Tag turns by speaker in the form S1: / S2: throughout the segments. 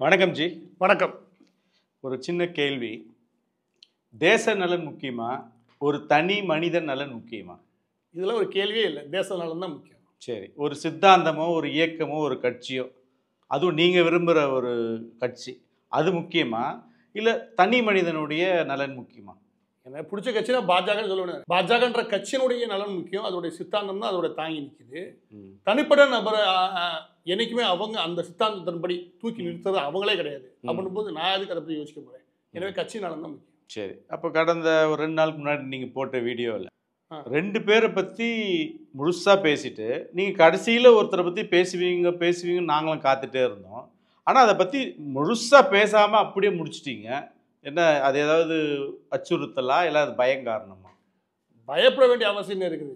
S1: வணக்கம் ஜி.
S2: வணக்கம்.
S1: ஒரு சின்ன கேள்வி. தேச நலன் முக்கியமா, ஒரு தனி மனித நலன் முக்கியமா?
S2: இதெல்லாம் ஒரு கேள்வியே இல்லை. தேச நலன் தான் முக்கியம்.
S1: சரி, ஒரு சித்தாந்தமோ ஒரு இயக்கமோ ஒரு கட்சியோ, அதுவும் நீங்கள் விரும்புகிற ஒரு கட்சி, அது முக்கியமா இல்லை தனி மனிதனுடைய நலன் முக்கியமா?
S2: எனக்கு பிடிச்ச கட்சினா பாஜகன்னு சொல்லுவேன். பாஜகன்ற கட்சியினுடைய நலன் முக்கியம். அதோடைய சித்தாந்தம் தான் அதோட தாங்கி நிற்குது. தனிப்பட்ட நபரை என்னைக்குமே அவங்க அந்த சித்தாந்தத்தின்படி தூக்கி நிறுத்துறது அவங்களே கிடையாது. அப்படின்னும் போது நான் அதுக்கு அதை பற்றி யோசிக்க போகிறேன். எனவே கட்சி நலன் தான் முக்கியம்.
S1: சரி, அப்போ கடந்த ஒரு 2 நாளுக்கு முன்னாடி நீங்கள் போட்ட வீடியோவில் 2 பேரை பற்றி முழுசாக பேசிட்டு நீங்கள் கடைசியில் ஒருத்தரை பற்றி பேசுவீங்கன்னு நாங்களும் காத்துட்டே இருந்தோம். ஆனால் அதை பற்றி முழுசாக பேசாமல் அப்படியே முடிச்சிட்டீங்க. என்ன, அது ஏதாவது அச்சுறுத்தலா இல்லை அது பயம் காரணமா?
S2: பயப்பட வேண்டிய அவசியம் இருக்குது.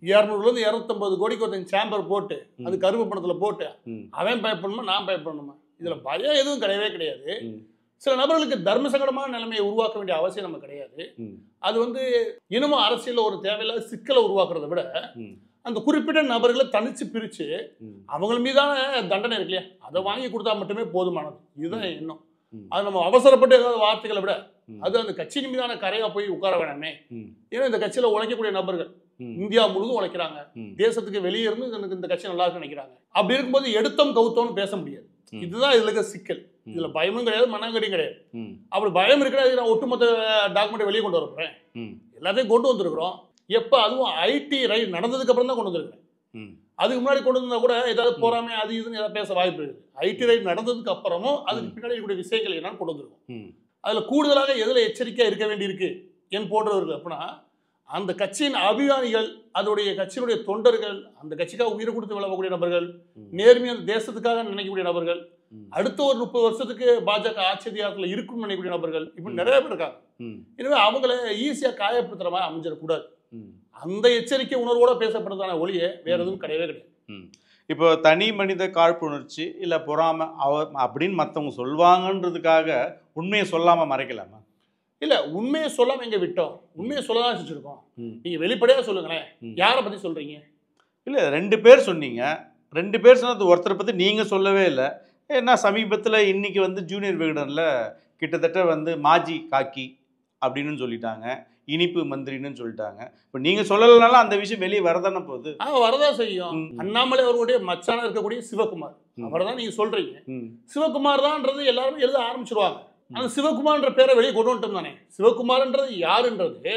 S2: 200லேருந்து 250 கோடிக்கு ஒருத்தன் சேம்பர் போட்டு அது கருப்பு பணத்தில் போட்டு அவன் பயப்படணுமா நான் பயப்படணுமா? இதில் பயம் எதுவும் கிடையவே கிடையாது. சில நபர்களுக்கு தர்ம சங்கடமான நிலைமையை உருவாக்க வேண்டிய அவசியம் நம்ம கிடையாது. அது இனமும் அரசியலில் ஒரு தேவையில்லாத சிக்கலை உருவாக்குறதை விட அந்த குறிப்பிட்ட நபர்களை தனிச்சு பிரித்து அவங்க மீதான தண்டனை இருக்கு இல்லையா, அதை வாங்கி கொடுத்தா மட்டுமே போதுமானது. இதுதான் எண்ணம். அது நம்ம அவசரப்பட்டு ஏதாவது வார்த்தைகளை விட அது அந்த கட்சியின் மீதான கரையா போய் உட்கார வேணாமே. ஏன்னா இந்த கட்சியில உழைக்கக்கூடிய நபர்கள் இந்தியா முழுதும் உழைக்கிறாங்க. தேசத்துக்கு வெளியே இருந்து இந்த கட்சி நல்லா இருக்குன்னு நினைக்கிறாங்க. அப்படி இருக்கும்போது எடுத்தோம் கவுத்தோம்னு பேச முடியாது. இதுதான் இதுல இருக்க சிக்கல். இதுல பயமும் கிடையாது, மனங்கடியும் கிடையாது. அப்படி பயம் இருக்கிறது நான் ஒட்டுமொத்த டாக்குமெண்ட் வெளியே கொண்டு வர போறேன். எல்லாத்தையும் கொண்டு வந்திருக்கிறோம். எப்ப அதுவும் ஐடி ரைட் நடந்ததுக்கு அப்புறம் தான் கொண்டு வந்திருக்கிறேன். அதுக்கு முன்னாடி கொண்டு வந்தா கூட ஏதாவது போறாமே அது இதுன்னு ஏதாவது பேச வாய்ப்பு இருக்குது. ஐடி ரைட் நடந்ததுக்கு அப்புறமும் அதுக்கு பின்னாடி இருக்கக்கூடிய விஷயங்கள் என்னன்னு கொண்டு வந்திருக்கும். அதுல கூடுதலாக எதுல எச்சரிக்கையா இருக்க வேண்டி இருக்கு என் போன்றவர்கள் அப்படின்னா, அந்த கட்சியின் அபிமானிகள், அதோடைய கட்சியினுடைய தொண்டர்கள், அந்த கட்சிக்காக உயிரை கொடுத்து விளவக்கூடிய நபர்கள், நேர்மையான தேசத்துக்காக நினைக்கக்கூடிய நபர்கள், அடுத்த ஒரு 30 வருஷத்துக்கு பாஜக ஆட்சி அதிகாரத்தில் இருக்கும்னு நினைக்கக்கூடிய நபர்கள் இப்படி நிறைய பேர் இருக்காங்க. எனவே அவங்கள ஈஸியா காயப்படுத்துற மாதிரி அமைஞ்சிடக்கூடாது. அந்த எச்சரிக்கை உணர்வோட பேசப்படுறதான ஒளியே வேற எதுவும் கிடையவே கிடையாது.
S1: இப்போ தனி மனித காழ்ப்புணர்ச்சி இல்லை பொறாமை அப்படின்னு மற்றவங்க சொல்லுவாங்கன்றதுக்காக உண்மையை சொல்லாமல் மறைக்கலாமா?
S2: இல்லை, உண்மையை சொல்லாம எங்க விட்டோம்? உண்மையை சொல்லதான் செஞ்சிருக்கோம். நீங்க வெளிப்படையா சொல்லுங்களேன். யாரை பத்தி சொல்றீங்க?
S1: இல்லை, 2 பேர் சொன்னீங்க. 2 பேர் சொன்னது ஒருத்தரை பற்றி நீங்கள் சொல்லவே இல்லை. ஏன்னா சமீபத்தில் இன்னைக்கு ஜூனியர் விகடனில் கிட்டத்தட்ட மாஜி காக்கி அப்படின்னு சொல்லிட்டாங்க, இனிப்பு மந்திரின்னு சொல்லிட்டாங்க. இப்போ நீங்க சொல்லலைனாலும் அந்த விஷயம் வெளியே வரதானே போகுது.
S2: வரதான் செய்யும். அண்ணாமலை அவர்களுடைய மச்சான இருக்கக்கூடிய சிவகுமார், அவர் தான் நீங்க சொல்றீங்க. சிவகுமார் தான்ன்றது எல்லாரும் எழுத ஆரம்பிச்சிருவாங்க. அந்த சிவகுமார்ன்ற பேரை வெளியே கொண்டு வந்துட்டோம் தானே. சிவகுமார்ன்றது யாருன்றது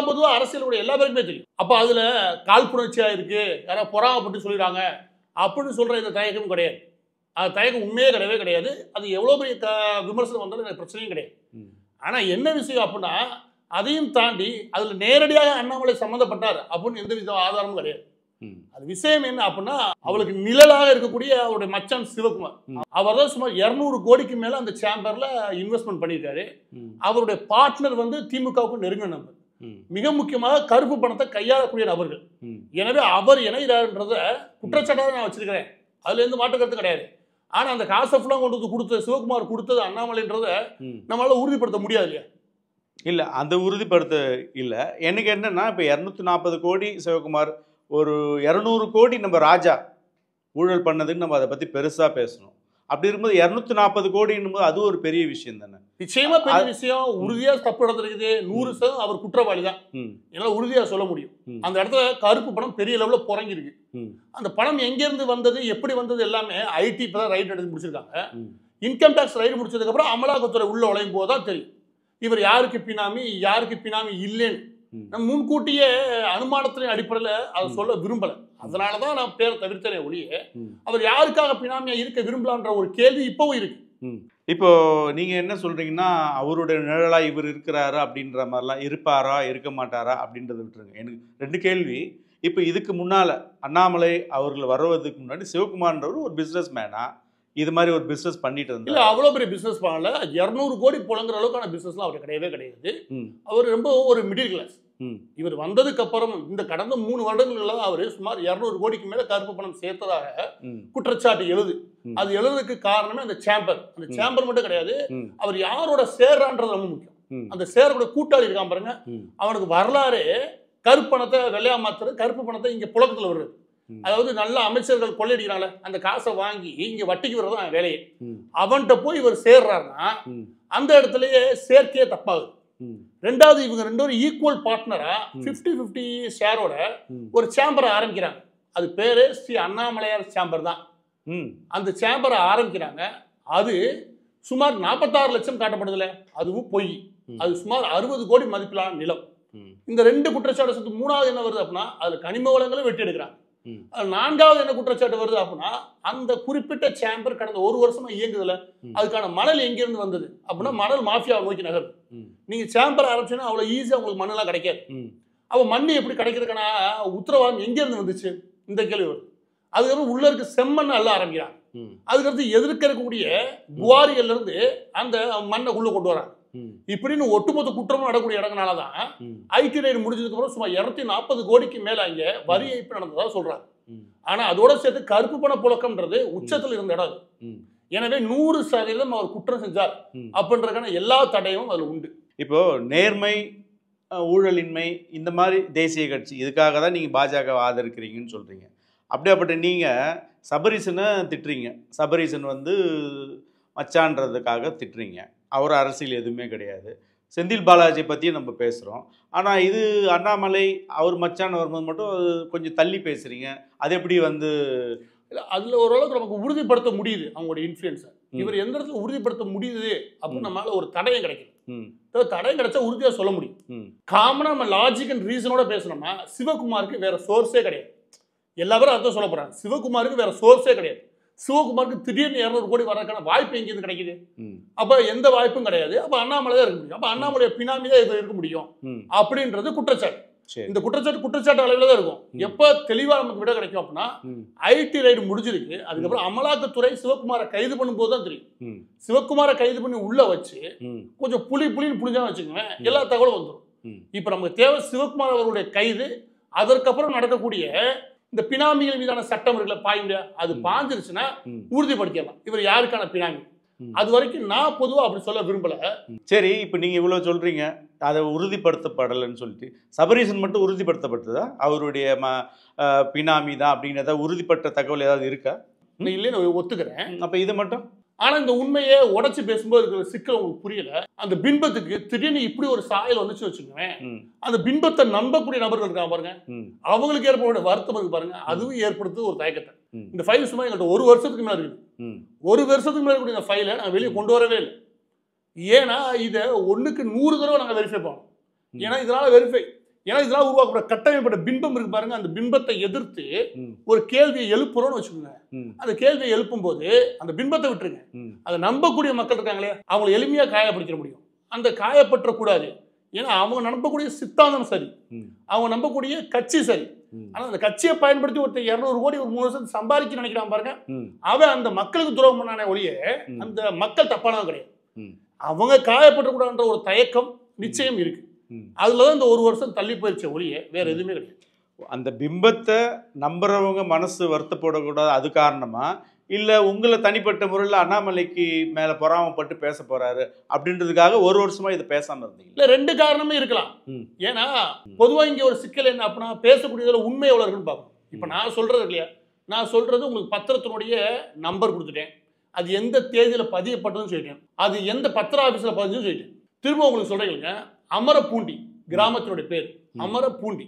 S2: பொதுவா அரசியலுடைய எல்லா பேருக்குமே தெரியும். அப்ப அதுல காழ்ப்புணர்ச்சியா இருக்கு, யாராவது பொறாமப்பட்டு சொல்லிடுறாங்க அப்படின்னு சொல்ற இந்த தயக்கம் கிடையாது. அது தயக்கம் உண்மையே கிடையவே கிடையாது. அது எவ்வளவு பெரிய விமர்சனம் வந்தாலும் எனக்கு பிரச்சனையும் கிடையாது. ஆனா என்ன விஷயம் அப்படின்னா, அதையும் தாண்டி அதுல நேரடியாக அண்ணாமலை சம்மந்தப்பட்டார் அப்படின்னு எந்த வித ஆதாரமும் கிடையாது. அது விஷயம் என்ன அப்படின்னா, அவளுக்கு நிழலாக இருக்கக்கூடிய அவருடைய மச்சான் சிவகுமார், அவர் தான் சுமார் 200 கோடிக்கு மேல அந்த சேம்பர்ல இன்வெஸ்ட்மெண்ட் பண்ணியிருக்காரு. அவருடைய பார்ட்னர் திமுகவுக்கு நெருங்கின நபர். மிக முக்கியமாக கருப்பு பணத்தை கையாளக்கூடிய நபர்கள். எனவே அவர் இணைகிறார்ன்றத குற்றச்சாட்டாக நான் வச்சிருக்கிறேன். அதுல எந்த மாற்று கருத்து கிடையாது. ஆனா அந்த காசை ஃபுல்லா கொண்டு வந்து கொடுத்த சிவகுமார் கொடுத்தது அண்ணாமலைன்றத நம்மளால உறுதிப்படுத்த முடியாது இல்லையா?
S1: இல்லை, அந்த உறுதிப்படுத்த இல்லை. எனக்கு என்னன்னா, இப்போ 240 கோடி சிவகுமார், ஒரு 200 கோடி நம்ம ராஜா ஊழல் பண்ணதுன்னு நம்ம அதை பற்றி பெருசாக பேசணும். அப்படி இருக்கும்போது 240 கோடின்னும் போது அது ஒரு பெரிய விஷயம் தானே.
S2: நிச்சயமா பெரிய விஷயம். உறுதியாக தப்பு நடந்திருக்குது. 100% அவர் குற்றவாளி தான் என்னால் உறுதியாக சொல்ல முடியும். அந்த இடத்துல கருப்பு பணம் பெரிய லெவலில் புறங்கிருக்கு. அந்த பணம் எங்கேருந்து வந்தது, எப்படி வந்தது எல்லாமே ஐடி இப்போ தான் ரைட் எடுத்து முடிச்சிருக்காங்க. இன்கம் டேக்ஸ் ரைடு முடிச்சதுக்கப்புறம் அமலாக்கத்துறை உள்ள உழையும் போது தான் தெரியும் இவர் யாருக்கு பினாமி யாருக்கு பினாமி இல்லைன்னு. நம்ம முன்கூட்டியே அனுமானத்தின் அடிப்படையில் அதை சொல்ல விரும்பலை. அதனாலதான் நான் பேரை தவிர்த்தனே ஒழிய அவர் யாருக்காக பினாமியா இருக்க விரும்பலான்ற ஒரு கேள்வி இப்பவும் இருக்கு.
S1: இப்போ நீங்க என்ன சொல்றீங்கன்னா, அவருடைய நிழலா இவர் இருக்கிறாரா அப்படின்ற மாதிரிலாம், இருப்பாரா இருக்க மாட்டாரா அப்படின்றத விட்டுருங்க. எனக்கு 2 கேள்வி. இப்போ இதுக்கு முன்னால அண்ணாமலை அவர்கள் வருவதுக்கு முன்னாடி சிவகுமார்ன்றவர் ஒரு பிசினஸ் மேனா இது மாதிரி ஒரு பிசினஸ் பண்ணிட்டு இருந்தார்?
S2: இல்ல, அவ்வளோ பெரிய பிசினஸ் பண்ணல. 200 கோடி புழங்குற அளவுக்கான பிசினஸ்லாம் அவர் கிடையவே கிடையாது. அவர் ரொம்ப ஒரு மிடில் கிளாஸ். இவர் வந்ததுக்கு அப்புறம் இந்த கடந்த 3 வருடங்கள்ல அவர் சுமார் 200 கோடிக்கு மேல கருப்பு பணம் சேர்த்ததாக குற்றச்சாட்டு எழுது. அது எழுதுறதுக்கு காரணமே அந்த சேம்பர். அந்த சேம்பர் மட்டும் கிடையாது, அவர் யாரோட சேர்றான்றது ரொம்ப முக்கியம். அந்த சேரோட கூட்டாளி இருக்கான் பாருங்க, அவனுக்கு வரலாறு கருப்பு பணத்தை வெள்ளையா மாத்துறது, கருப்பு பணத்தை இங்க புழக்கத்துல வருது. அதாவது நல்ல அமைச்சர்கள் கொள்ளையடிக்கிறாங்களே அந்த காசை வாங்கி இங்க வட்டிக்கு வர்றது அவன் வேலையே. அவன்கிட்ட போய் இவர் சேர்றாருன்னா அந்த இடத்துலயே சேர்க்கையே தப்பாகுது. ரெண்டாவது இவங்க ரெண்டு பேரும் ஈக்குவல் பார்ட்னரா 50-50 ஷேரோட ஒரு சேம்பரை ஆரம்பிக்கிறாங்க. அது பேரு ஸ்ரீ அண்ணாமலையார் சேம்பர் தான். அந்த சேம்பரை ஆரம்பிக்கிறாங்க. அது சுமார் 46 லட்சம் காட்டப்படுதுல, அதுவும் பொய். அது சுமார் 60 கோடி மதிப்பிலான நிலம். இந்த ரெண்டு குற்றச்சாட்டு சேர்த்து மூணாவது என்ன வருது அப்படின்னா அதுல கனிம வளங்களும் வெட்டி எடுக்கிறாங்க. நான்காவது என்ன குற்றச்சாட்டு வருது அப்படின்னா அந்த குறிப்பிட்ட சேம்பர் கடந்த 1 வருஷமா இயங்குதுல, அதுக்கான மணல் எங்கிருந்து வந்தது அப்படின்னா மணல் மாஃபியாவை நோக்கி நகருது. நீங்க சேம்பர் ஆரம்பிச்சுன்னா அவ்வளவு ஈஸியா உங்களுக்கு மண்ணெல்லாம் கிடைக்காது. அப்ப மண் எப்படி கிடைக்கிறதுக்கான உத்தரவாதம் எங்க இருந்து வந்துச்சு இந்த கேள்வி வருது. அதுக்கப்புறம் உள்ள இருக்க செம்மண் அள்ள ஆரம்பிக்கிறாங்க. அதுக்கடுத்து எதிர்க்க இருக்கக்கூடிய குவாரிகள்ல இருந்து அந்த மண்ணை உள்ள கொண்டு வராங்க. இப்படின்னு ஒட்டுமொத்த குற்றமும் நடக்கூடிய இடங்களாலதான் ஐடி ரைடு முடிஞ்சதுக்கு அப்புறம் சுமார் 240 கோடிக்கு மேல அங்க வரி ஏய்ப்பு நடந்ததா சொல்றாங்க. ஆனா அதோட சேர்த்து கருப்பு பண புழக்கம்ன்றது உச்சத்தில் இருந்த இடம். எனவே 100% அவர் குற்றம் செஞ்சார் அப்படின்றதுக்கான எல்லா தடையும் அதுல உண்டு.
S1: இப்போ நேர்மை, ஊழலின்மை, இந்த மாதிரி தேசிய கட்சி இதுக்காக தான் நீங்க பாஜக ஆதரிக்கிறீங்கன்னு சொல்றீங்க. அப்படியாப்பட்ட நீங்க சபரீசனை திட்டுறீங்க. சபரீசன் மச்சான்றதுக்காக திட்டுறீங்க. அவர் அரசியல் எதுவுமே கிடையாது. செந்தில் பாலாஜியை பற்றியும் நம்ம பேசுகிறோம். ஆனால் இது அண்ணாமலை அவர் மச்சான் வரும்போது மட்டும் கொஞ்சம் தள்ளி பேசுகிறீங்க. அது எப்படி
S2: அதில் ஓரளவுக்கு நமக்கு உறுதிப்படுத்த முடியுது அவங்களுடைய இன்ஃப்ளூயன்ஸை. இவர் எந்த இடத்துல உறுதிப்படுத்த முடியுது அப்படின்னு நம்மளால ஒரு தடயம் கிடைக்குது. தடயம் கிடைச்சா உறுதியாக சொல்ல முடியும். காமனாக நம்ம லாஜிக் அண்ட் ரீசனோட பேசணும்னா சிவகுமாருக்கு வேற சோர்ஸே கிடையாது. எல்லா பேரும் அர்த்தம் சொல்ல போறாங்க. சிவகுமாருக்கு வேற சோர்ஸே கிடையாது. சிவகுமாருக்கு திடீர்னு 200 கோடி வரதுக்கான வாய்ப்பு எங்கேருந்து கிடைக்குது? அப்ப எந்த வாய்ப்பும் கிடையாது. அப்ப அண்ணாமலை தான் இருக்க முடியும். அப்ப அண்ணாமலை பினாமி தான் இருக்க முடியும் அப்படின்றது குற்றச்சாட்டு. இந்த குற்றச்சாட்டு அளவில் தான் இருக்கும். எப்ப தெளிவா நமக்கு விட கிடைக்கும் அப்படின்னா ஐடி ரைடு முடிஞ்சிருக்கு. அதுக்கப்புறம் அமலாக்கத்துறை சிவகுமாரை கைது பண்ணும்போது தான் தெரியும். சிவகுமாரை கைது பண்ணி உள்ள வச்சு கொஞ்சம் புளின்னு புளிஞ்சா வச்சுக்கோங்க, எல்லா தகவலும் வந்துடும். இப்ப நமக்கு தேவை சிவகுமார் அவர்களுடைய கைது, அதற்கப்புறம் நடக்கக்கூடிய இந்த பினாமிகள் மீதான சட்டம் இருக்குல்ல, பாயுங்க, அது பாஞ்சிருச்சுன்னா உறுதிப்படுத்திடலாம் இவர் யாருக்கான பினாமி. அது வரைக்கும் நான் பொதுவாக அப்படி சொல்ல விரும்பல.
S1: சரி, இப்போ நீங்க இவ்வளவு சொல்றீங்க, அதை உறுதிப்படுத்தப்படலைன்னு சொல்லிட்டு சபரீசன் மட்டும் உறுதிப்படுத்தப்பட்டதா? அவருடைய பினாமி தான் அப்படிங்கிறத உறுதிப்பட்ட தகவல் ஏதாவது இருக்கா?
S2: இல்லைன்னு ஒத்துக்கிறேன்.
S1: அப்ப இது மட்டும்.
S2: ஆனா இந்த உண்மையை உடைச்சு பேசும்போது இருக்கிற சிக்கல் உங்களுக்கு புரியல. அந்த பின்பத்துக்கு திடீர்னு இப்படி ஒரு சாயல் வந்துச்சு வச்சுக்கோங்க, அந்த பின்பத்தை நம்பக்கூடிய நபர்கள் இருக்காங்க பாருங்க, அவங்களுக்கு ஏற்பட வருத்தம் இருக்கு பாருங்க, அதுவும் ஏற்படுத்துது ஒரு தயக்கத்தை. இந்த ஃபைல் சும்மா எங்கள்கிட்ட 1 வருஷத்துக்கு மேல இருக்குது. 1 வருஷத்துக்கு மேல கூடிய இந்த ஃபைலை நாங்கள் வெளியே கொண்டு வரவே இல்லை. ஏன்னா இதை 1க்கு 100 தடவை நாங்கள் வெரிஃபை பண்ணோம். ஏன்னா இதனால உருவாக்கப்பட்ட கட்டமைப்பட்ட பிம்பம் இருக்கு பாருங்க, அந்த பிம்பத்தை எதிர்த்து ஒரு கேள்வியை எழுப்புறோம்னு வச்சுக்கோங்க. அந்த கேள்வியை எழுப்பும் போது அந்த பிம்பத்தை விட்டுருங்க, அதை நம்பக்கூடிய மக்கள் இருக்காங்களே அவங்களை எளிமையா காயப்படுத்த முடியும். அந்த காயப்பற்றக்கூடாது. ஏன்னா அவங்க நம்பக்கூடிய சித்தாந்தம் சரி, அவங்க நம்பக்கூடிய கட்சி சரி. ஆனா அந்த கட்சியை பயன்படுத்தி ஒருத்தர் 200 கோடி ஒரு 3 வருஷம் சம்பாதிக்க நினைக்கிறான் பாருங்க, அவன் அந்த மக்களுக்கு துரோகம் பண்ணானே ஒழிய அந்த மக்கள் தப்பானவங்க கிடையாது. அவங்க காயப்பற்றக்கூடாதுன்ற ஒரு தயக்கம் நிச்சயம் இருக்கு. அதுலதான் இந்த 1 வருஷம் தள்ளி போயிருச்ச ஒழிய வேற எதுவுமே கிடையாது.
S1: அந்த பிம்பத்தை நம்புறவங்க மனசு வருத்தப்படக்கூடாது, அது காரணமா? இல்ல உங்களை தனிப்பட்ட முறையில் அண்ணாமலைக்கு மேல பொறாமப்பட்டு பேச போறாரு அப்படின்றதுக்காக 1 வருஷமா இதை பேசாம இருந்தீங்க?
S2: இல்ல, 2 காரணமே இருக்கலாம். ஏன்னா பொதுவா இங்க ஒரு சிக்கல் என்ன அப்படின்னா, பேசக்கூடியதுல உண்மை எவ்வளவு இருக்குன்னு பார்க்கணும். இப்ப நான் சொல்றது இல்லையா, நான் சொல்றது உங்களுக்கு பத்திரத்தினுடைய நம்பர் கொடுத்துட்டேன், அது எந்த தேதியில பதியப்பட்டதுன்னு சொல்லிட்டேன், அது எந்த பத்திர ஆபீஸ்ல பதிஞ்சுன்னு சொல்லிட்டேன். திரும்ப உங்களுக்கு சொல்றீங்க, அமரப்பூண்டி கிராமத்தினுடைய பேர் அமரப்பூண்டி.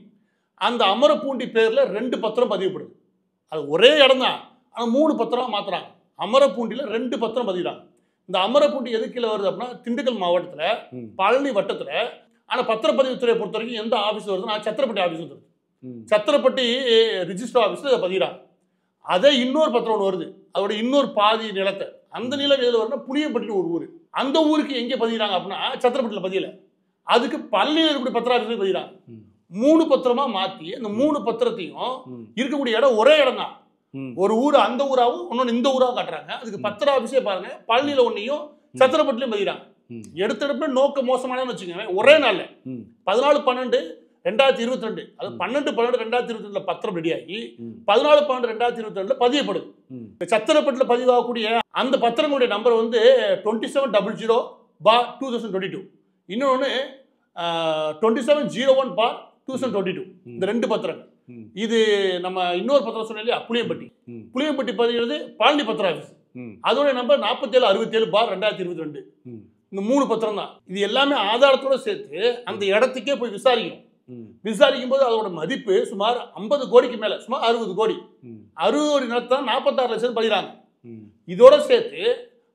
S2: அந்த அமரப்பூண்டி பேர்ல 2 பத்திரம் பதிவுப்படுது. அது ஒரே இடம் தான், ஆனால் 3 பத்திரம் மாத்துறாங்க. அமரப்பூண்டியில் 2 பத்திரம் பதிகிறாங்க. இந்த அமரப்பூண்டி எது கீழே வருது அப்படின்னா திண்டுக்கல் மாவட்டத்தில் பழனி வட்டத்தில். ஆனால் பத்திரப்பதிவுத்துறையை பொறுத்த வரைக்கும் எந்த ஆஃபீஸ் வருதுன்னா சத்திரப்பட்டி ஆஃபீஸ் வருது. சத்திரப்பட்டி ரிஜிஸ்டர் ஆஃபீஸில் இதை பதிகிறாங்க. அதே இன்னொரு பத்திரம் ஒன்று வருது, அதோட இன்னொரு பாதி நிலத்தை, அந்த நிலம் எதில் வருதுன்னா புளியம்பட்டின்னு ஒரு ஊர். அந்த ஊருக்கு எங்கே பதிகிறாங்க அப்படின்னா சத்திரப்பட்டியில் பதியலை, அதுக்கு பழனியில் இருக்கக்கூடிய பத்திர ஆஃபீஸில் பதிகிறாங்க. 3 பத்திரமா மாற்றி அந்த 3 பத்திரத்தையும் இருக்கக்கூடிய இடம் ஒரே இடம் தான். ஒரு ஊர் அந்த ஊராவும் இன்னொன்று இந்த ஊராவும் காட்டுறாங்க. அதுக்கு பத்திர ஆபீஸே பாருங்க, பழனியில ஒன்னையும் சத்திரப்பட்டிலையும் பதிகிறாங்க. எடுத்தெடுப்பு நோக்க மோசமானு வச்சுக்கோங்க. ஒரே நாள்ல 14/12/2022, அது 12/12/2022 பத்திரம் ரெடியாகி 14/12/2022 பதியப்படுது. சத்திரப்பட்டில பதிவாகக்கூடிய அந்த பத்திரங்களுடைய நம்பர் 2700/2022. இன்னொன்று 2701/2022. இந்த 2 பத்திரங்கள் இது நம்ம இன்னொரு பத்திரம் சொன்னோம் இல்லையா, புளியம்பட்டி. புளியம்பட்டி பதிகிறது பழனி பத்திர ஆஃபீஸ். அதோட நம்பர் 4767/2022. இந்த 3 பத்திரம் தான். இது எல்லாமே ஆதாரத்தோட சேர்த்து அந்த இடத்துக்கே போய் விசாரிக்கணும். விசாரிக்கும் போது அதோட மதிப்பு சுமார் 50 கோடிக்கு மேல, சுமார் 60 கோடி. 60 கோடி நிலத்தான் 46 லட்சம் பதிகிறாங்க. இதோட சேர்த்து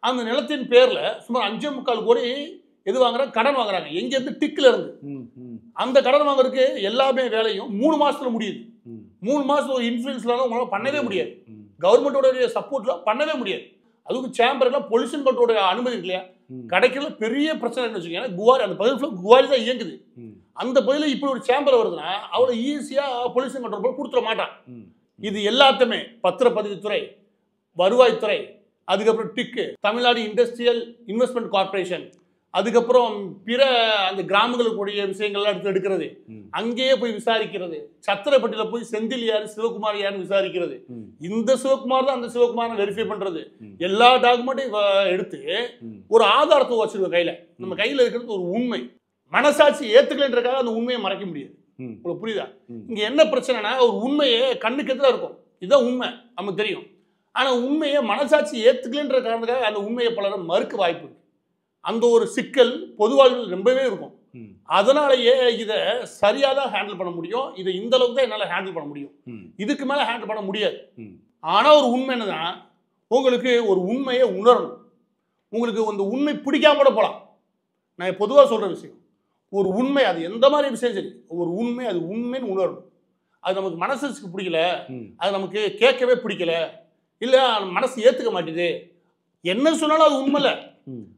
S2: அந்த நிலத்தின் பேர்ல சுமார் 5.25 கோடி எது வாங்குறாங்க, கடன் வாங்குறாங்க. எங்க இருந்து? டிக்ல இருந்து. அந்த கடன் வாங்குறதுக்கு எல்லாமே வேலையும் 3 மாசத்துல முடியுது. 3 மாசத்துல ஒரு இன்ஃபுளுன்ஸ்லாம் உங்களால பண்ணவே முடியாது. கவர்மெண்டோட சப்போர்ட்ல பண்ணவே முடியாது. அதுக்கு சேம்பர்ல பொல்யூஷன் கண்ட்ரோலோட அனுமதி இருக்கு இல்லையா, கிடைக்கல. பெரிய பிரச்சனை வச்சுக்கோங்க. குவாரி அந்த பதில் குவாரி தான் இயங்குது. அந்த பதில இப்படி ஒரு சேம்பர் வருதுன்னா அவ்வளவு ஈஸியா பொல்யூஷன் கண்ட்ரோல் கொடுத்துட மாட்டான். இது எல்லாத்தையுமே பத்திரப்பதிவுத்துறை, வருவாய்த்துறை, அதுக்கப்புறம் டிக்கு, தமிழ்நாடு இண்டஸ்ட்ரியல் இன்வெஸ்ட்மெண்ட் கார்பரேஷன், அதுக்கப்புறம் பிற அந்த கிராமங்களுக்குரிய விஷயங்கள்லாம் எடுக்கிறது, அங்கேயே போய் விசாரிக்கிறது, சத்திரப்பட்டியில போய் செந்தில் யாரு, சிவகுமார் யாருன்னு விசாரிக்கிறது, இந்த சிவகுமார் தான் அந்த சிவகுமாரை வெரிஃபை பண்றது, எல்லா டாக்குமெண்ட்டையும் எடுத்து ஒரு ஆதாரத்தை வச்சிருக்கோம் கையில. நம்ம கையில இருக்கிறது ஒரு உண்மை. மனசாட்சி ஏத்துக்கலன்றக்காக அந்த உண்மையை மறைக்க முடியாது. உங்களுக்கு புரியுதா? இங்க என்ன பிரச்சனைனா, ஒரு உண்மையே கண்ணுக்கு எதிராக இருக்கும், இதுதான் உண்மை நமக்கு தெரியும். ஆனா உண்மையை மனசாட்சி ஏத்துக்கலன்ற காரணத்துக்காக அந்த உண்மையை பலரும் மறுக்க வாய்ப்பு இருக்கு. அந்த ஒரு சிக்கல் பொது வாழ்வில் ரொம்பவே இருக்கும். அதனாலேயே இதை சரியா தான் ஹேண்டில் பண்ண முடியும். இதை இந்த அளவுக்கு தான் என்னால் ஹேண்டில் பண்ண முடியும். இதுக்கு மேல ஹேண்டில் பண்ண முடியாது. ஆனா ஒரு உண்மை என்னதான், உங்களுக்கு ஒரு உண்மையை உணரணும். உங்களுக்கு அந்த உண்மை பிடிக்காம கூட போகலாம். நான் பொதுவாக சொல்ற விஷயம், ஒரு உண்மை அது எந்த மாதிரி விஷயம் சரி, ஒரு உண்மை அது உண்மைன்னு உணரணும். அது நமக்கு மனசுக்கு பிடிக்கல, அது நமக்கு கேட்கவே பிடிக்கல, இல்ல மனசு ஏத்துக்க மாட்டேது, என்ன சொன்னாலும் அது உண்மை இல்லை.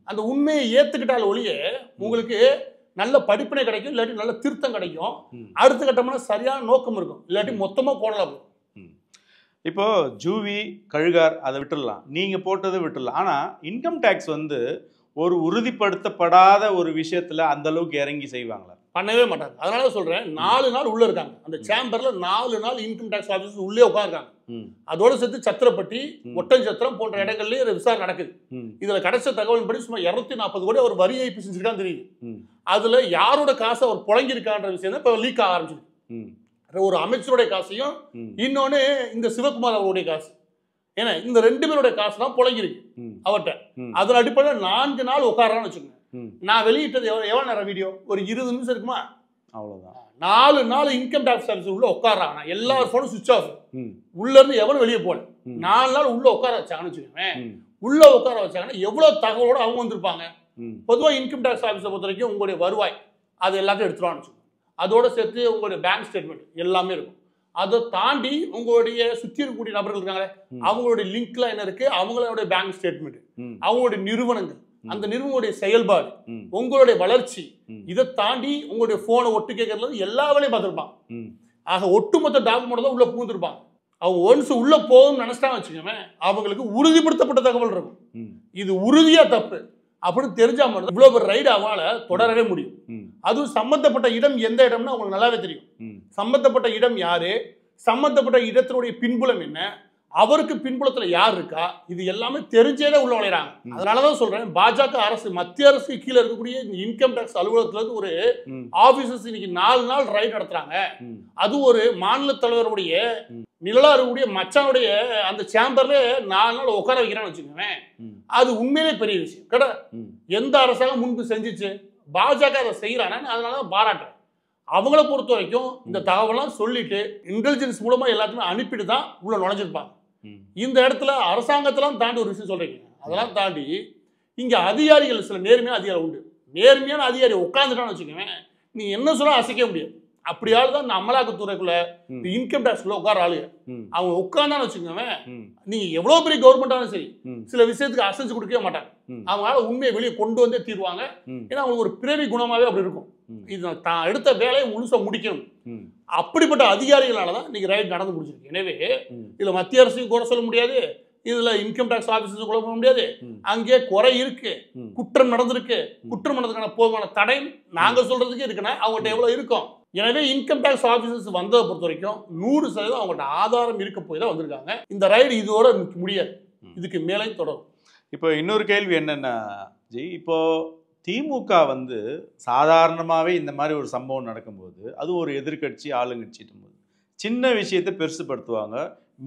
S2: அந்த உண்மையை ஏத்துக்கிட்டால் ஒழிய உங்களுக்கு நல்ல படிப்பினை கிடைக்கும், இல்லாட்டி நல்ல திருத்தம் கிடைக்கும், அடுத்த கட்டமான சரியான நோக்கம் இருக்கும், இல்லாட்டி மொத்தமா போடலாம்.
S1: இப்போ ஜூவி கழுகார் அதை விட்டுடலாம், நீங்க போட்டதை விட்டுடலாம். ஆனா இன்கம் டேக்ஸ் வந்து ஒரு உறுதிப்படுத்தப்படாத ஒரு விஷயத்துல அந்த அளவுக்கு இறங்கி செய்வாங்களா?
S2: பண்ணவே மாட்டாங்க. அதனால சொல்றேன், 4 நாள் உள்ள இருக்காங்க அந்த சேம்பர்ல. 4 நாள் இன்கம் டேக்ஸ் ஆபீஸ் உள்ளே உட்கார்றாங்க. அதோட சேர்த்து சத்திரப்பட்டி, ஒட்டஞ்சத்திரம் போன்ற இடங்கள்லயும் விசாரணை நடக்குது. இதுல கிடைச்ச தகவல் படி சும்மா 240 கோடி அவர் வரி ஏய்ப்பு செஞ்சிருக்கான்னு தெரியுது. அதுல யாரோட காசை அவர் புழங்கிருக்கான்ற விஷயம் தான் இப்ப லீக் ஆக ஆரம்பிச்சிருக்கு. ஒரு அமைச்சருடைய காசையும் இன்னொன்னு இந்த சிவகுமார் அவருடைய காசு. ஏன்னா இந்த 2 பேருடைய காசு தான் புழங்கிருக்கு அவர்கிட்ட. அதன் அடிப்படையில் 4 நாள் உட்காரான்னு வச்சுக்கோங்க. நான் வெளியிட்டது எவ்வளவு நேரம் வீடியோ, ஒரு 20 நிமிஷம் இருக்குமா, அவ்வளவுதான். 4 நாள் இன்கம் டாக்ஸ் ஆபீஸ் உள்ள உட்கார்றாங்க. எல்லா போனும் சுவிட்ச் ஆஃப், உள்ள இருந்து எவனும் வெளியே போல. 4 நாள் உள்ள உட்கார வச்சாங்கன்னு வச்சுக்கோங்க. உள்ள உட்கார வச்சாங்கன்னா எவ்வளவு தகவலோட அவங்க வந்திருப்பாங்க. பொதுவாக இன்கம் டாக்ஸ் ஆபீஸை பொறுத்த வரைக்கும் உங்களுடைய வருவாய் அது எல்லாத்தையும் எடுத்துருவான்னு வச்சுக்கோங்க. அதோட சேர்த்து உங்களுடைய பேங்க் ஸ்டேட்மெண்ட் எல்லாமே இருக்கும். அதை தாண்டி உங்களுடைய சுற்றி இருக்கக்கூடிய நபர்கள் இருக்காங்களே, அவங்களுடைய லிங்க்ல என்ன இருக்கு, அவங்களுடைய பேங்க் ஸ்டேட்மெண்ட், அவங்களுடைய நிறுவனங்கள், அந்த நிறுவனுடைய செயல்பாடு, உங்களுடைய வளர்ச்சி, இதை தாண்டி உங்களுடைய போனை ஒட்டு கேட்கறது எல்லா வேலையும் பார்த்துருப்பாங்க. ஆக ஒட்டுமொத்த டாக்குமெண்ட் தான் உள்ள புகுந்துருப்பாங்க. அவங்க ஒன்ஸ் உள்ள போகும்னு நினைச்சிட்டாங்க வச்சுக்கோங்க, அவங்களுக்கு உறுதிப்படுத்தப்பட்ட தகவல் இருக்கும். இது உறுதியா தப்பு அப்படின்னு தெரிஞ்சா மட்டும் இவ்வளவு ஒரு ரைடு அவங்களால தொடரவே முடியும். அதுவும் சம்பந்தப்பட்ட இடம் எந்த இடம்னு அவங்களுக்கு நல்லாவே தெரியும். சம்பந்தப்பட்ட இடம் யாரு, சம்பந்தப்பட்ட இடத்தினுடைய பின்புலம் என்ன, அவருக்கு பின்புலத்துல யார் இருக்கா, இது எல்லாமே தெரிஞ்சேதான் உள்ள நுழைறாங்க. அதனாலதான் சொல்றேன், பாஜக அரசு, மத்திய அரசு கீழே இருக்கக்கூடிய இன்கம் டாக்ஸ் அலுவலகத்துல இருந்து ஒரு ஆபீசர்ஸ் இன்னைக்கு 4 நாள் ரைட் நடத்துறாங்க. அது ஒரு மாநில தலைவருடைய நிழலா இருக்கக்கூடிய மச்சானுடைய அந்த சேம்பர்ல 4 நாள் உட்கார வைக்கிறான்னு வச்சுக்கோங்க. அது உண்மையிலே பெரிய விஷயம் கடை. எந்த அரசாங்கம் முன்பு செஞ்சிச்சு, பாஜக அதை செய்யறானே, அதனாலதான் பாராட்டுறேன். அவங்கள பொறுத்த வரைக்கும் இந்த தகவலாம் சொல்லிட்டு இன்டெலிஜென்ஸ் மூலமா எல்லாத்தையுமே அனுப்பிட்டு தான் உள்ள நுழைஞ்சிருப்பாங்க. இந்த இடத்துல அரசாங்கத்தெல்லாம் தாண்டி ஒரு விஷயம் சொல்றீங்க, அதெல்லாம் தாண்டி இங்க அதிகாரிகள் சில நேர்மையான அதிகாரி உண்டு. நேர்மையான அதிகாரி உட்காந்துட்டான்னு வச்சுக்கோங்க, நீ என்ன சொல்ல அசைக்க முடியாது. அப்படியாவது தான் இந்த அமலாக்கத்துறைக்குள்ள இந்த இன்கம் டாக்ஸ்ல உட்கார ஆளுங்க. அவங்க உட்கார்ந்தான்னு வச்சுக்கோங்க, நீங்க எவ்வளவு பெரிய கவர்மெண்டாலும் சரி சில விஷயத்துக்கு அசைஞ்சு கொடுக்கவே மாட்டாங்க. அவங்களால உண்மையை வெளியே கொண்டு வந்தே தீர்வாங்க. ஏன்னா அவங்களுக்கு ஒரு பிறவி குணமாவே அப்படி இருக்கும். இது தான் எடுத்த வேலையை முழுசா முடிக்கணும். அப்படிப்பட்ட அதிகாரிகளாலதான் இன்னைக்கு ரைட் நடந்து முடிச்சிருக்கு. எனவே இதுல மத்திய அரசையும் கூட சொல்ல முடியாது, இதுல இன்கம் டாக்ஸ் ஆபீசர்ஸ் கூட சொல்ல முடியாது. அங்கே குறை இருக்கு, குற்றம் நடந்திருக்கு, குற்றம் நடந்ததுக்கான போதுமான தடை நாங்க சொல்றதுக்கு இருக்குன்னா அவங்கள்ட்ட எவ்வளவு இருக்கும். எனவே இன்கம் டாக்ஸ் ஆபீசர்ஸ் வந்ததை பொறுத்த வரைக்கும் 100% அவங்கள்ட்ட ஆதாரம் இருக்க போய் தான் வந்திருக்காங்க. இந்த ரைடு இதோட முடியாது, இதுக்கு மேலே தொடரும்.
S1: இப்போ இன்னொரு கேள்வி என்னன்னா ஜி, இப்போ திமுக வந்து சாதாரணமாகவே இந்த மாதிரி ஒரு சம்பவம் நடக்கும்போது அது ஒரு எதிர்கட்சி ஆளுங்கட்சிட்டும் போது சின்ன விஷயத்தை பெருசுப்படுத்துவாங்க.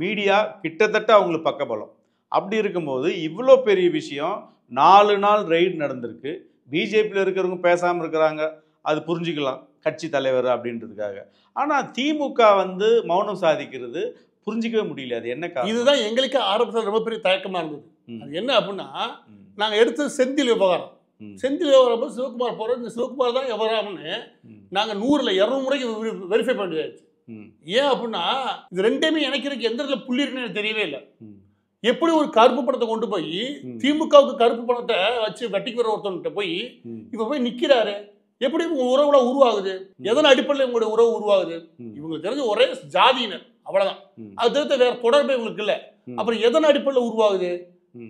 S1: மீடியா கிட்டத்தட்ட அவங்களுக்கு பக்கபலம். அப்படி இருக்கும்போது இவ்வளோ பெரிய விஷயம் 4 நாள் ரெய்டு நடந்திருக்கு. பிஜேபியில் இருக்கிறவங்க பேசாமல் இருக்கிறாங்க, அது புரிஞ்சுக்கலாம், கட்சி தலைவர் அப்படின்றதுக்காக. ஆனால் திமுக வந்து மௌனம் சாதிக்கிறது புரிஞ்சிக்கவே முடியல. அது என்ன காரணம்?
S2: இதுதான் எங்களுக்கு ஆரம்பத்தில் ரொம்ப பெரிய தயக்கமாக இருந்தது. அது என்ன அப்படின்னா, நாங்கள் எடுத்தது செந்தில் விவகாரம். செந்தில் விவகாரம் சிவகுமார் போகிற இந்த சிவகுமார் தான் விவகாரம்னு நாங்கள் 100ல் 200 முறைக்கு வெரிஃபை பண்ணியாச்சு. ஏன் அப்படின்னா இது ரெண்டையுமே இணைக்கிறதுக்கு எந்த இடத்துல புள்ளி இருக்குன்னு எனக்கு தெரியவே இல்லை. எப்படி ஒரு கருப்பு பணத்தை கொண்டு போய் திமுகவுக்கு கருப்பு பணத்தை வச்சு வட்டிக்கு வர ஒருத்தவங்கிட்ட போய் இப்ப போய் நிக்கிறாரு, எப்படி உங்க உறவுல உருவாகுது? எதன் அடிப்படையில் உங்களுடைய உறவு உருவாகுது? இவங்களுக்கு தெரிஞ்ச ஒரே ஜாதியினர், அவ்வளவுதான். அது தவிர்த்து வேற தொடர்பு இவங்களுக்கு இல்லை. அப்புறம் எதன் அடிப்படையில் உருவாகுது?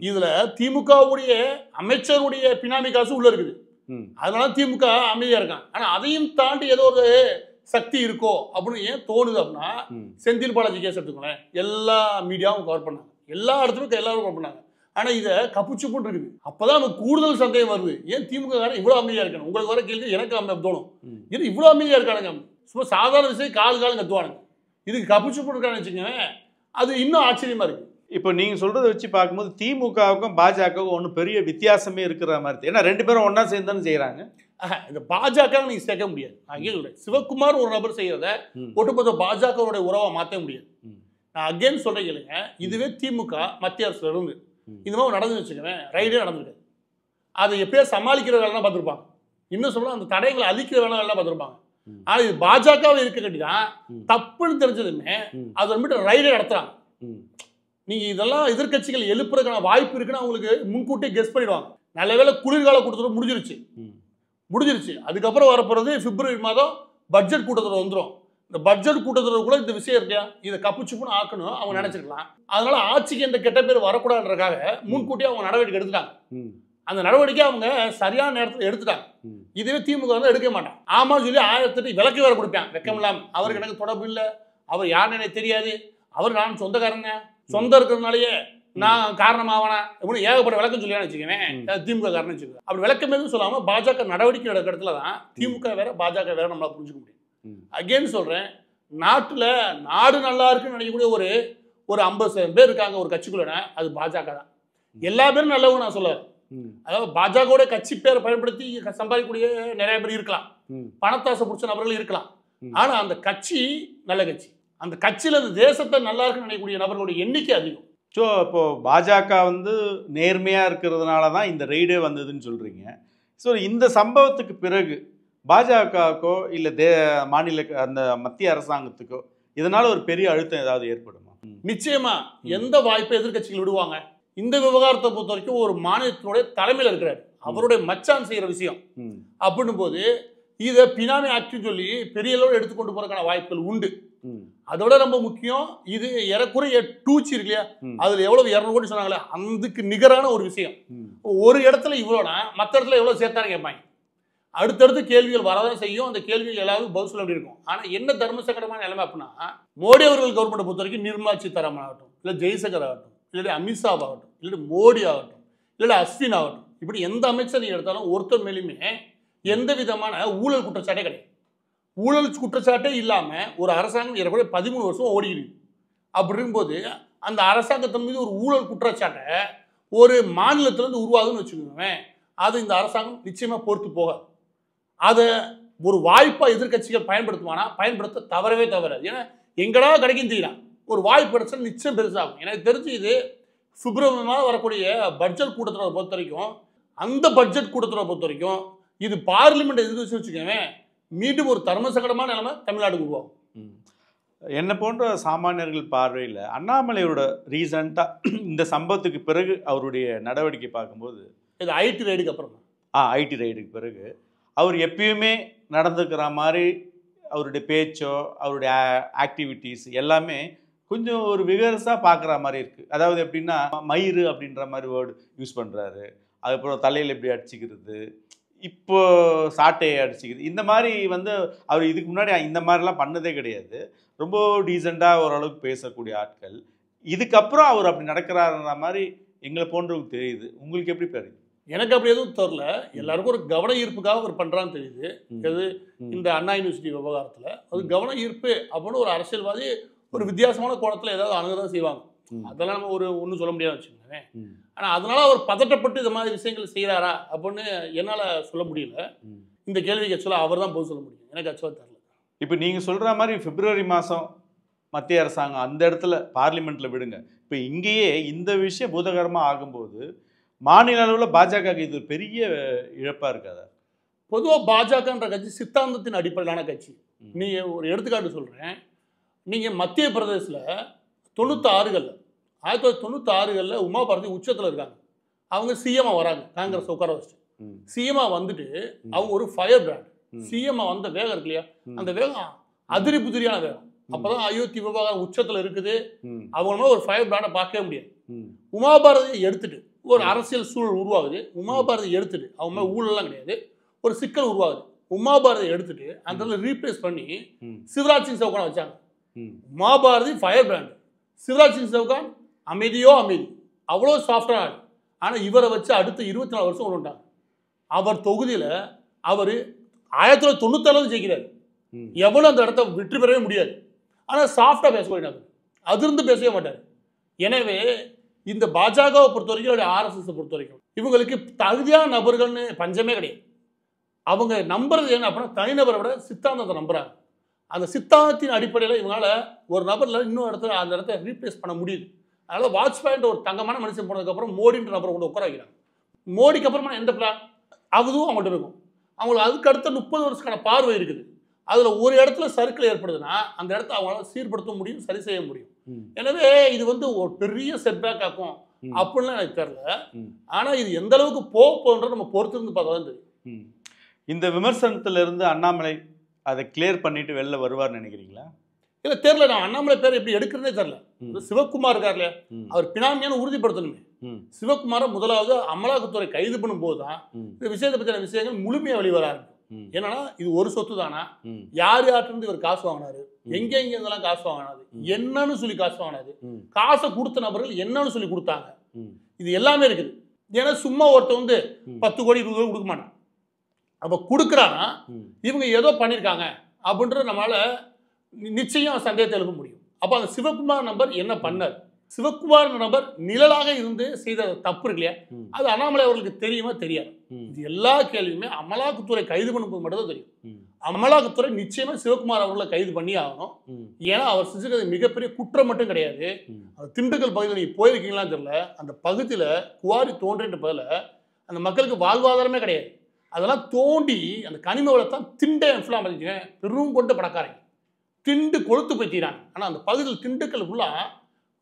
S2: இதுல திமுகவுடைய அமைச்சருடைய பினாமி காசு உள்ள இருக்குது. அதனால திமுக அமைதியா இருக்காங்க. ஆனா அதையும் தாண்டி ஏதோ ஒரு சக்தி இருக்கோ அப்படின்னு ஏன் தோணுது அப்படின்னா, செந்தில் பாலாஜி கேஸ் எடுத்துக்கோங்களேன், எல்லா மீடியாவும் கவர் பண்ணாங்க, எல்லா இடத்துலையும் எல்லாரும் கவர் பண்ணாங்க. ஆனா இதை கப்புச்சுப்புன்னு இருக்குது. அப்பதான் நமக்கு கூடுதல் சந்தேகம் வருது, ஏன் திமுக காரன் இவ்வளவு அமைதியா இருக்காங்க? உங்களுக்கு வர கேள்வி எனக்கு அமைதி தோணும், இது இவ்வளவு அமைதியா இருக்கானுங்க. சும்மா சாதாரண விஷயம் காலம் கத்துவானுங்க, இதுக்கு கப்புச்சுப்புன்னு இருக்கான்னு வச்சுக்கோங்க, அது இன்னும் ஆச்சரியமா இருக்கு.
S1: இப்போ நீங்கள் சொல்கிறத வச்சு பார்க்கும்போது திமுகவுக்கும் பாஜகவுக்கும் ஒன்றும் பெரிய வித்தியாசமே இருக்கிற மாதிரி. ஏன்னா 2 பேரும் ஒன்றா சேர்ந்து தானே செய்கிறாங்க.
S2: இந்த பாஜக நீங்க சேர்க்க முடியாது. அகேன் சொல்றேன், சிவகுமார் ஒரு நபர் செய்யறத ஒட்டுமொத்த பாஜகவுடைய உறவை மாற்ற முடியாது. நான் அகேன் சொல்றேன் கேளுங்க, இதுவே திமுக மத்திய அரசுல இருந்து இந்த மாதிரி நடந்து வச்சுக்கிறேன், ரைடே நடந்துருக்காது. அதை எப்படியா சமாளிக்கிற வேலை தான் பார்த்துருப்பாங்க. இன்னும் சொல்ல அந்த தடைகளை அழிக்கிற வேலை பார்த்துருப்பாங்க. ஆனா இது பாஜகவை இருக்க கட்டிதான் தப்புன்னு தெரிஞ்சதுமே அதை வந்துட்டு ரைடே நடத்துறாங்க. நீங்க இதெல்லாம் எதிர்கட்சிகள் எழுப்புறதுக்கான வாய்ப்பு இருக்குன்னு அவங்களுக்கு முன்கூட்டியே கெஸ் பண்ணிடுவாங்க. நல்ல வேளை குளிர்கால கூட்டத்தொடர் முடிஞ்சிருச்சு. அதுக்கப்புறம் வரப்போறது பிப்ரவரி மாதம் பட்ஜெட் கூட்டத்தொடர் வந்துடும். இந்த பட்ஜெட் கூட்டத்தொடர் கூட இந்த விஷயம் இருக்கியா, இதை கப்புச்சுப்புன்னு ஆக்கணும் அவங்க நினைச்சிருக்கலாம். அதனால ஆட்சிக்கு எந்த கெட்ட பேர் வரக்கூடாதுன்றக்காக முன்கூட்டியே அவங்க நடவடிக்கை எடுத்துட்டாங்க. அந்த நடவடிக்கை அவங்க சரியான நேரத்தில் எடுத்துட்டாங்க. இதுவே திமுக வந்து எடுக்க மாட்டான். ஆமான்னு சொல்லி 1008 விளக்கு வேற கொடுப்பேன் வெக்கம் இல்லாம. அவருக்கு எனக்கு தொடர்பு இல்லை, அவர் யாருன்னு எனக்கு தெரியாது, அவர் நான் சொந்தக்காரங்க, சொந்தம் இருக்கிறதுனாலயே நான் காரணமாவனா இப்படி ஏகப்பட்ட விளக்கம் சொல்லி வச்சுக்கவேன் திமுக காரணம் வச்சுக்கோங்க. அப்படி விளக்கம் எதுவும் சொல்லாம பாஜக நடவடிக்கை எடுக்கிற இடத்துல தான் திமுக வேற பாஜக வேற நம்மளால புரிஞ்சுக்க முடியும். அகேன் சொல்றேன், நாட்டுல நாடு நல்லா இருக்குன்னு நினைக்கக்கூடிய ஒரு 50,000 பேர் இருக்காங்க ஒரு கட்சிக்குள்ள, அது பாஜக தான். எல்லா பேரும் நல்லவங்க நான் சொல்ல. அதாவது பாஜக கட்சி பேரை பயன்படுத்தி சம்பாதிக்கக்கூடிய நிறைய பேர் இருக்கலாம், பணத்தாசை பிடிச்ச நபர்கள் இருக்கலாம். ஆனா அந்த கட்சி நல்ல கட்சி, அந்த கட்சியில அந்த தேசத்தை நல்லா இருக்குன்னு நினைக்கக்கூடிய நபர்களுடைய எண்ணிக்கை அதிகம்.
S1: ஸோ இப்போது பாஜக வந்து நேர்மையாக இருக்கிறதுனால தான் இந்த ரெய்டே வந்ததுன்னு சொல்கிறீங்க. ஸோ இந்த சம்பவத்துக்கு பிறகு பாஜகவுக்கோ இல்லை மாநில அந்த மத்திய அரசாங்கத்துக்கோ இதனால் ஒரு பெரிய அழுத்தம் ஏதாவது ஏற்படுமா?
S2: நிச்சயமா. எந்த வாய்ப்பை எதிர்கட்சிகள் விடுவாங்க? இந்த விவகாரத்தை பொறுத்த வரைக்கும் ஒரு மாநிலத்தினுடைய தலைமையில் இருக்கிறார், அவருடைய மச்சான் செய்கிற விஷயம் அப்படின்னும் போது இதை பினாமி ஆக்ட்னு சொல்லி பெரிய அளவில் எடுத்துக்கொண்டு போறதுக்கான வாய்ப்புகள் உண்டு. அதோட ரொம்ப முக்கியம், இது ஏறக்குறைய டூச்சி இருக்கு இல்லையா, அதுல எவ்வளவு 200 கோடி சொன்னாங்களே, அதுக்கு நிகரான ஒரு விஷயம். ஒரு இடத்துல இவ்வளோனா மற்ற இடத்துல எவ்வளவு சேர்த்தானு கேட்பாங்க. அடுத்தடுத்து கேள்விகள் வரதான் செய்யும். அந்த கேள்விகள் எல்லாரும் பதில் சொல்ல அப்படி இருக்கும். ஆனா என்ன தர்ம சங்கடமான நிலைமை அப்படின்னா, மோடி அவர்கள் கவர்மெண்ட் பொறுத்த வரைக்கும் நிர்மலா சீதாராமன் ஆகட்டும், இல்லை ஜெய்சங்கர் ஆகட்டும், இல்லாட்டி அமித்ஷா ஆகட்டும், இல்லாட்டி மோடி ஆகட்டும், இல்லாட்டி அஸ்வின் ஆகட்டும், இப்படி எந்த அமைச்சர் நீங்க எடுத்தாலும் ஒருத்தர் மேலுமே எந்த விதமான ஊழல் குற்றச்சாட்டே கிடையாது. ஊழல் குற்றச்சாட்டே இல்லாம ஒரு அரசாங்கம் ஏறக்குறைய 13 வருஷம் ஓடிடுது. அப்படி இருக்கும்போது அந்த அரசாங்கத்தின் மீது ஒரு ஊழல் குற்றச்சாட்டை ஒரு மாநிலத்திலிருந்து உருவாகுதுன்னு வச்சுக்கோங்க, அது இந்த அரசாங்கம் நிச்சயமா பொறுத்து போகாது. அதை ஒரு வாய்ப்பா எதிர்கட்சிகள் பயன்படுத்துவானா? பயன்படுத்த தவறவே தவறாது. ஏன்னா எங்கடா கிடைக்கும் தெரியலாம், ஒரு வாய்ப்பு கிடைச்சா நிச்சயம் பெருசாகும். எனக்கு தெரிஞ்சு இது பிப்ரவரி மாதம் வரக்கூடிய பட்ஜெட் கூட்டத்தொடரை பொறுத்த வரைக்கும், அந்த பட்ஜெட் கூட்டத்தொடரை பொறுத்த வரைக்கும் இது பார்லிமெண்ட் எதிர்த்து வச்சுக்கோங்க, மீண்டும் ஒரு தர்ம சங்கடமான நிலைமை தமிழ்நாடு உருவாகும்.
S1: என்ன போன்ற சாமானியர்கள் பார்வையில் அண்ணாமலையோட ரீசண்டாக இந்த சம்பவத்துக்கு பிறகு அவருடைய நடவடிக்கை பார்க்கும்போது,
S2: இது ஐடி ரைடுக்கு அப்புறம்
S1: ஐடி ரைடுக்கு பிறகு அவர் எப்பயுமே நடந்துக்கிற மாதிரி அவருடைய பேச்சோ அவருடைய ஆக்டிவிட்டீஸ் எல்லாமே கொஞ்சம் ஒரு விகரஸாக பார்க்குற மாதிரி இருக்குது. அதாவது எப்படின்னா மயிறு அப்படின்ற மாதிரி வேர்டு யூஸ் பண்ணுறாரு, அதுக்கப்புறம் தலையில் எப்படி அடிச்சுக்கிறது, இப்போ சாட்டையை அடிச்சுக்கிறது, இந்த மாதிரி வந்து அவர் இதுக்கு முன்னாடி இந்த மாதிரிலாம் பண்ணதே கிடையாது. ரொம்ப டீசெண்டாக ஓரளவுக்கு பேசக்கூடிய ஆட்கள். இதுக்கப்புறம் அவர் அப்படி நடக்கிறாருன்ற மாதிரி எங்களை போன்றவங்களுக்கு தெரியுது. உங்களுக்கு எப்படி தெரியுது?
S2: எனக்கு அப்படி எதுவும் தெரியல. எல்லாருக்கும் ஒரு கவன ஈர்ப்புக்காக அவர் பண்றான்னு தெரியுது. அது இந்த அண்ணா யூனிவர்சிட்டி விவகாரத்துல அது கவன ஈர்ப்பு அப்படின்னு ஒரு அரசியல்வாதி ஒரு வித்தியாசமான கோணத்துல ஏதாவது அணுகதான் செய்வாங்க. அதெல்லாம் நம்ம ஒன்றும் சொல்ல முடியாது வச்சுக்கோங்க. ஆனா அதனால அவர் பதட்டப்பட்டு இந்த மாதிரி விஷயங்கள் செய்யறாரா அப்படின்னு என்னால சொல்ல முடியல. இந்த கேள்விக்கு ஆக்சுவலா அவர் தான் பதில் சொல்ல முடியும். எனக்கு ஆக்சுவலா தெரியல.
S1: இப்போ நீங்க சொல்ற மாதிரி பிப்ரவரி மாதம் மத்திய அரசாங்கம் அந்த இடத்துல பார்லிமெண்ட்ல விடுங்க. இப்போ இங்கேயே இந்த விஷயம் பூதகரமாக ஆகும்போது மாநில அளவில் பாஜகவுக்கு இது ஒரு பெரிய இழப்பா இருக்காதா?
S2: பொதுவாக பாஜகன்ற கட்சி சித்தாந்தத்தின் அடிப்படையிலான கட்சி. நீங்க ஒரு எடுத்துக்காட்டு சொல்றேன். நீங்க மத்திய பிரதேசில் 96களில் 1996களில் உமா பாரதி உச்சத்தில் இருக்காங்க. அவங்க சிஎம்மா வராங்க. காங்கிரஸ் உட்கார வச்சுட்டு சிஎம்மா வந்துட்டு அவங்க ஒரு ஃபயர் பிராண்ட். சிஎம்மா வந்த வேகம் இருக்கு இல்லையா, அந்த வேகம் அதிரி புதிரியான வேகம். அப்பதான் அயோத்தி விவகாரம் உச்சத்தில் இருக்குது. அவங்களால ஒரு ஃபயர் பிராண்டை பார்க்கவே முடியாது. உமா பாரதியை எடுத்துட்டு ஒரு அரசியல் சூழல் உருவாகுது. உமா பாரதி எடுத்துட்டு அவங்க மேலே ஊழலாம் கிடையாது, ஒரு சிக்கல் உருவாகுது. உமா பாரதி எடுத்துட்டு அந்த ரீப்ளேஸ் பண்ணி சிவராஜ் சிங் சவுகான் வச்சாங்க. உமா பாரதி ஃபயர் பிராண்ட், சிவராஜ் சிங் சவுகான் அமைதியோ அமைதி, அவ்வளோ சாஃப்டான ஆள். ஆனால் இவரை வச்சு அடுத்த 24 வருஷம் கொண்டு வந்தாங்க. அவர் தொகுதியில் அவர் 1996 ஜெயிக்கிறார். எவ்வளோ அந்த இடத்த வெற்றி பெறவே முடியாது. ஆனால் சாஃப்டாக பேச போயிட்டாங்க, அதிர்ந்து பேசவே மாட்டார். எனவே இந்த பாஜகவை பொறுத்த வரைக்கும் ஆர்எஸ்எஸ் பொறுத்த வரைக்கும் இவங்களுக்கு தகுதியான நபர்கள்னு பஞ்சமே கிடையாது. அவங்க நம்புறது என்ன அப்படின்னா தனிநபரை விட சித்தாந்தத்தை நம்புறாங்க. அந்த சித்தாந்தத்தின் அடிப்படையில் இவங்களால ஒரு நபரில் இன்னொரு இடத்துல அந்த இடத்த ரீப்ளேஸ் பண்ண முடியுது. அதனால வாஜ்பாயின்ற ஒரு தங்கமான மனுஷன் போனதுக்கப்புறம் மோடின்ற நபரை கொண்டு உட்கார வைக்கிறாங்க. மோடிக்கு அப்புறமா எந்த பிளான் அதுவும் அவங்கள்ட்ட இருக்கும். அவங்களுக்கு அதுக்கு அடுத்த 30 வருஷக்கான பார்வை இருக்குது. அதில் ஒரு இடத்துல சர்க்கிள் ஏற்படுதுன்னா அந்த இடத்த அவங்களால சீர்படுத்த முடியும், சரி செய்ய முடியும். எனவே இது ஒரு பெரிய செட்பேக் ஆக்கும் அப்படின்லாம் எனக்கு தெரியல. ஆனால் இது எந்த அளவுக்கு போகுன்றதை நம்ம பொறுத்திருந்து பார்த்தா தான் தெரியும்.
S1: இந்த விமர்சனத்திலிருந்து அண்ணாமலை அதை கிளியர் பண்ணிட்டு வெளில வருவார்னு நினைக்கிறீங்களா?
S2: இல்லை தெரியல. நான் அண்ணாமலை பேர் எப்படி எடுக்கிறதே தெரியல. சிவகுமார் இருக்கார் இல்லையா, அவர் பினாமியான உறுதிப்படுத்தணுமே. சிவகுமாரை முதலாவது அமலாக்கத்துறை கைது பண்ணும்போது தான் இந்த விஷயத்தை பற்றின விஷயங்கள் முழுமையாக வெளிவர ஆரம்பிக்கும். என்னன்னா இது ஒரு சொத்து தானா, யார் யார்கிட்ட இவர் காசு வாங்கினாரு, எங்க இருந்தெல்லாம் காசு வாங்கினாரு, என்னன்னு சொல்லி காசு வாங்கினாரு, காசை கொடுத்த நபர்கள் என்னன்னு சொல்லி கொடுத்தாங்க, இது எல்லாமே இருக்குது. ஏன்னா சும்மா ஒருத்த 10 கோடி 20 கோடி கொடுக்க மாட்டான். அப்ப கொடுக்குறான்னா இவங்க ஏதோ பண்ணியிருக்காங்க அப்படின்ற நம்மளால நிச்சயம் சந்தேகத்தை எழுப்ப முடியும். அப்ப அந்த சிவகுமார் நபர் என்ன பண்ணார், சிவகுமார் நபர் நிழலாக இருந்து செய்த தப்பு இருக்கு இல்லையா, அது அண்ணாமலை அவர்களுக்கு தெரியுமா தெரியாது. இது எல்லா கேள்வியுமே அமலாக்கத்துறை கைது பண்ணும்போது மட்டும் தான் தெரியும். அமலாக்கத்துறை நிச்சயமா சிவகுமார் அவர்களை கைது பண்ணி ஆகணும். ஏன்னா அவர் செஞ்சது மிகப்பெரிய குற்றம் மட்டும் கிடையாது. அந்த திண்டுக்கல் பகுதியில் நீங்க போயிருக்கீங்களான்னு தெரியல, அந்த பகுதியில் குவாரி தோன்றின்ற பதில் அந்த மக்களுக்கு வாழ்வாதாரமே கிடையாது. அதெல்லாம் தோண்டி அந்த கனிம வளத்தான் திண்டை என்ஃபுல்லாம் பண்ணிச்சுங்க, பெரும் கொண்டு படக்காரங்க திண்டு கொளுத்து போய் தீராங்க. ஆனால் அந்த பகுதியில் திண்டுக்கல் ஃபுல்லாக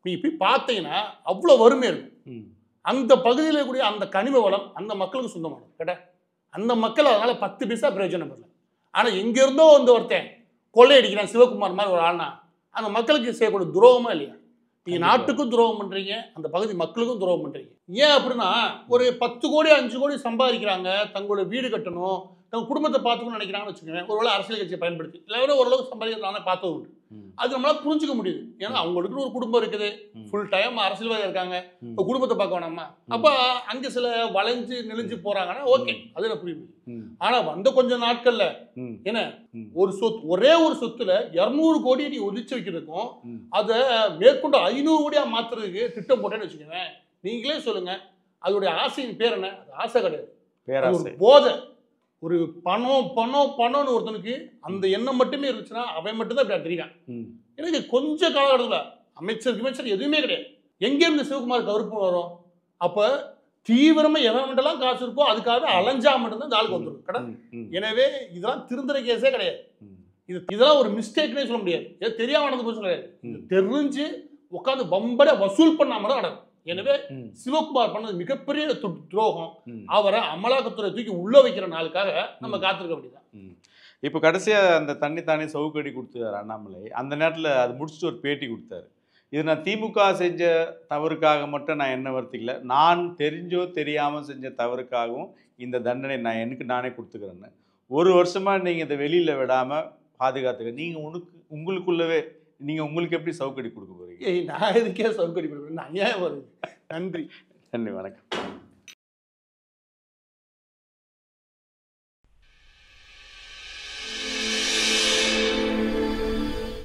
S2: நீங்கள் போய் பார்த்தீங்கன்னா அவ்வளோ வறுமை இருக்கும். அந்த பகுதியில் இருக்கக்கூடிய அந்த கனிம வளம் அந்த மக்களுக்கு சொந்தமானது கேட்ட அந்த மக்கள் அதனால் 10 பைசா பிரயோஜனம் இல்லை. ஆனால் எங்கேருந்தோ ஒருத்தன் கொள்ளையடிக்கிறான் சிவகுமார் மாதிரி ஒரு ஆள்னா அந்த மக்களுக்கு செய்யக்கூடிய துரோகமா இல்லையா? நீங்கள் நாட்டுக்கும் துரோகம் பண்ணுறீங்க, அந்த பகுதி மக்களுக்கும் துரோகம் பண்ணுறீங்க. ஏன் அப்படின்னா ஒரு 10 கோடி 5 கோடி சம்பாதிக்கிறாங்க, தங்களோட வீடு கட்டணும், தங்கள் குடும்பத்தை பார்த்துக்கணும்னு நினைக்கிறாங்கன்னு வச்சுக்கோங்க. ஒருவேளை அரசியல் கட்சியை பயன்படுத்தி இல்லை ஓரளவுக்கு சம்பாதிக்கிறாங்க பார்த்தது உண்டு. அது நம்மளால புரிஞ்சுக்க முடியுது. ஏன்னா அவங்களுக்கு ஒரு குடும்பம் இருக்குது, ஃபுல் டைம் அரசியல்வாதியாக இருக்காங்க, குடும்பத்தை பார்க்க வேணாமா? அப்போ அங்கே சில வளைஞ்சு நெளிஞ்சு போறாங்கன்னா ஓகே, அது எனக்கு புரியுது. ஆனா வந்த கொஞ்சம் நாட்கள்ல என்ன ஒரு சொத்து, ஒரே ஒரு சொத்துல 200 கோடியை நீ ஒதுச்சு வைக்கிறதுக்கும் அதை மேற்கொண்டு 500 கோடியா மாத்துறதுக்கு திட்டம் போட்டேன்னு வச்சுக்கோங்க. நீங்களே சொல்லுங்க, அதோடைய ஆசையின் பேர் என்ன? அது ஆசை கிடையாது, போதை. ஒரு பணம் பணம் பணம்னு ஒருத்தனுக்கு அந்த எண்ணம் மட்டுமே இருந்துச்சுன்னா அவன் மட்டும்தான் இப்படி தெரியும். எனக்கு கொஞ்ச காலகட்டத்தில் அமைச்சர் எதுவுமே கிடையாது. எங்கேருந்து சிவகுமார் கருப்பு வரும்? அப்ப தீவிரமா எவன்மெண்டெல்லாம் காசு இருக்கோ அதுக்காக அலைஞ்சா மட்டும்தான் இந்த ஆளுக்கு வந்துடும் கடை. எனவே இதெல்லாம் திருந்துற கேஸே கிடையாது. இதெல்லாம் ஒரு மிஸ்டேக்னே சொல்ல முடியாது. ஏதோ தெரியாம நடந்து போச்சு கிடையாது. தெரிஞ்சு உட்காந்து பம்பட வசூல் பண்ணாம தான் நடக்கும். எனவே சிவகுமார் பண்ணது மிகப்பெரிய துரோகம். அவரை அமலாக்கத்துறை தூக்கி உள்ள வைக்கிற நாளுக்காக நம்ம காத்திருக்க வேண்டியதான்.
S1: இப்போ கடைசியா அந்த தண்ணி தானே சவுக்கடி கொடுத்தாரு அண்ணாமலை. அந்த நேரத்தில் அது முடிச்சுட்டு ஒரு பேட்டி கொடுத்தாரு. இது நான் திமுக செஞ்ச தவறுக்காக மட்டும் நான் என்ன வருத்திக்கல, நான் தெரிஞ்சோ தெரியாமல் செஞ்ச தவறுக்காகவும் இந்த தண்டனை நான் எனக்கு நானே கொடுத்துக்கிறேன்னு. 1 வருஷமா நீங்கள் இதை வெளியில் விடாமல் பாதுகாத்துக்க. நீங்கள் உங்களுக்குள்ளவே உங்களுக்கு எப்படி சவுக்கடி கொடுக்க போறீங்க?
S2: நான் இதுக்கே சவுக்கடி கொடுக்குறேன், அநியாயம் வருது. நன்றி,
S1: வணக்கம்.